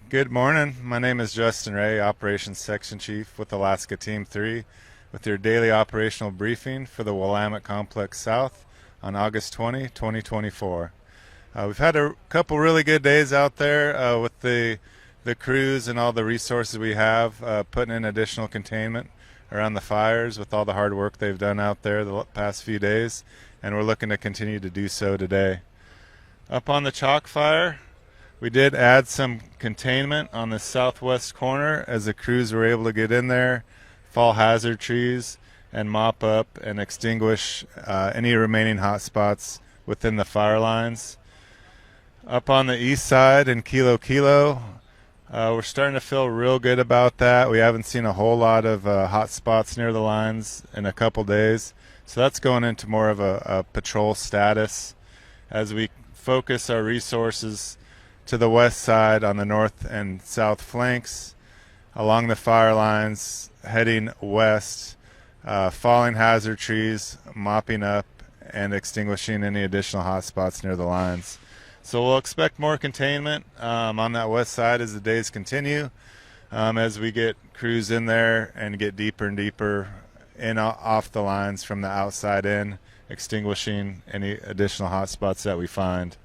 Good morning. My name is Justin Ray, Operations Section Chief with Alaska Team 3, with your daily operational briefing for the Willamette Complex South on August 20, 2024. We've had a couple really good days out there with the crews and all the resources we have, putting in additional containment around the fires with all the hard work they've done out there the past few days, and we're looking to continue to do so today. Up on the chalk fire, we did add some containment on the southwest corner as the crews were able to get in there, fall hazard trees, and mop up and extinguish any remaining hot spots within the fire lines. Up on the east side in Kilo Kilo, we're starting to feel real good about that. We haven't seen a whole lot of hot spots near the lines in a couple days, so that's going into more of a patrol status as we focus our resources to the west side on the north and south flanks along the fire lines heading west, falling hazard trees, mopping up and extinguishing any additional hot spots near the lines. So we'll expect more containment on that west side as the days continue, as we get crews in there and get deeper and deeper in off the lines from the outside in, extinguishing any additional hot spots that we find.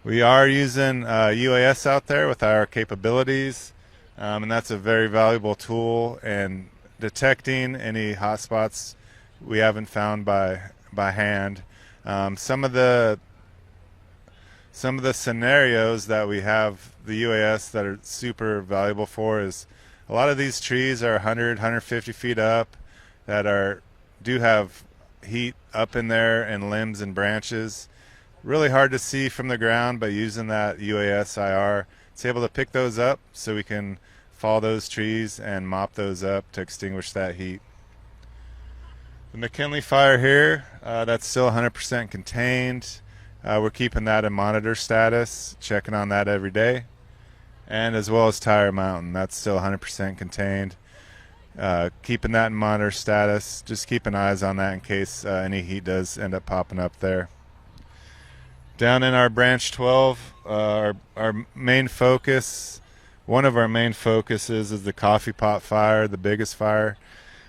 We are using UAS out there with our capabilities, and that's a very valuable tool in detecting any hot spots we haven't found by hand. Some of the scenarios that we have the UAS that are super valuable for is a lot of these trees are 100, 150 feet up that do have heat up in there and limbs and branches. Really hard to see from the ground, but using that UAS IR, it's able to pick those up so we can fall those trees and mop those up to extinguish that heat. The McKinley fire here, that's still 100% contained. We're keeping that in monitor status, checking on that every day. And as well as Tire Mountain, that's still 100% contained. Keeping that in monitor status, just keeping eyes on that in case any heat does end up popping up there. Down in our branch 12, our main focus, one of our main focuses is the coffee pot fire, the biggest fire.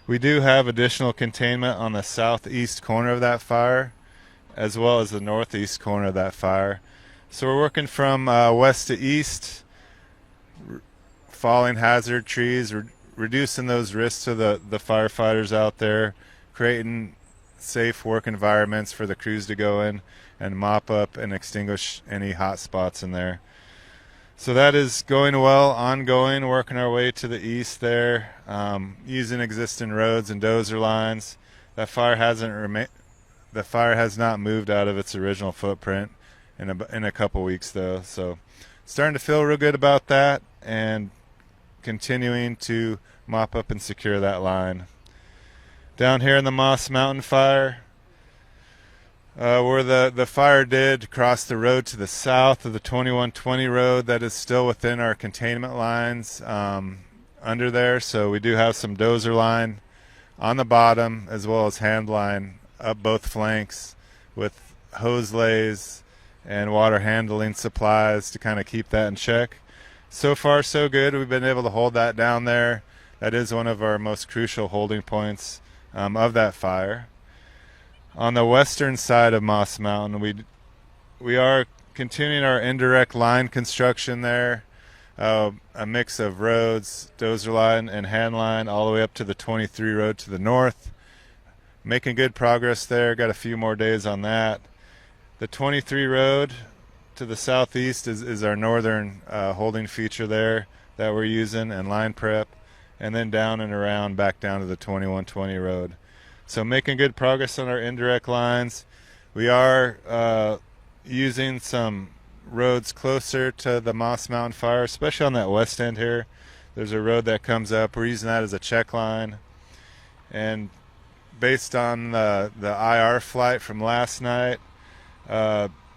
We do have additional containment on the southeast corner of that fire, as well as the northeast corner of that fire. So we're working from west to east, falling hazard trees, reducing those risks to the firefighters out there, creating safe work environments for the crews to go in and mop up and extinguish any hot spots in there. So that is going well, ongoing, working our way to the east there, using existing roads and dozer lines. That fire has not moved out of its original footprint in a couple weeks though. So starting to feel real good about that and continuing to mop up and secure that line. Down here in the Moss Mountain fire, where the fire did cross the road to the south of the 2120 road, that is still within our containment lines under there. So we do have some dozer line on the bottom as well as hand line up both flanks with hose lays and water handling supplies to kind of keep that in check. So far so good. We've been able to hold that down there. That is one of our most crucial holding points of that fire. On the western side of Moss Mountain, we are continuing our indirect line construction there, a mix of roads, dozer line and hand line, all the way up to the 23 road to the north. Making good progress there. Got a few more days on that. The 23 road to the southeast is our northern holding feature there that we're using and line prep, and then down and around back down to the 2120 road. So making good progress on our indirect lines. We are using some roads closer to the Moss Mountain fire, especially on that west end here. There's a road that comes up. We're using that as a check line. And based on the IR flight from last night,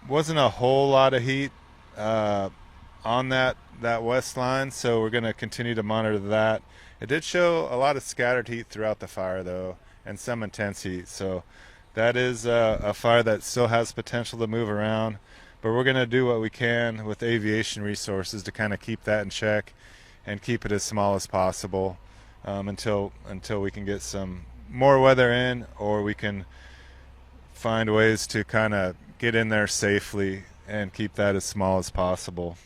wasn't a whole lot of heat on that west line, so we're going to continue to monitor that. It did show a lot of scattered heat throughout the fire though, and some intense heat, so that is a fire that still has potential to move around, but we're going to do what we can with aviation resources to kind of keep that in check and keep it as small as possible until we can get some more weather in, or we can find ways to kind of get in there safely and keep that as small as possible.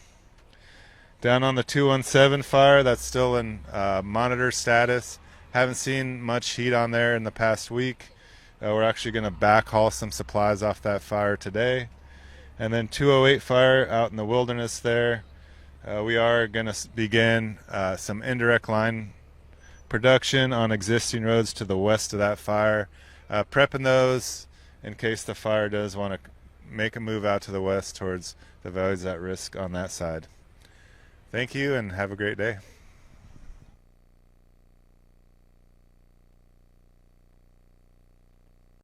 Down on the 217 fire, that's still in monitor status. Haven't seen much heat on there in the past week. We're actually going to backhaul some supplies off that fire today. And then 208 fire out in the wilderness there. We are going to begin some indirect line production on existing roads to the west of that fire, prepping those in case the fire does want to make a move out to the west towards the valleys at risk on that side. Thank you and have a great day.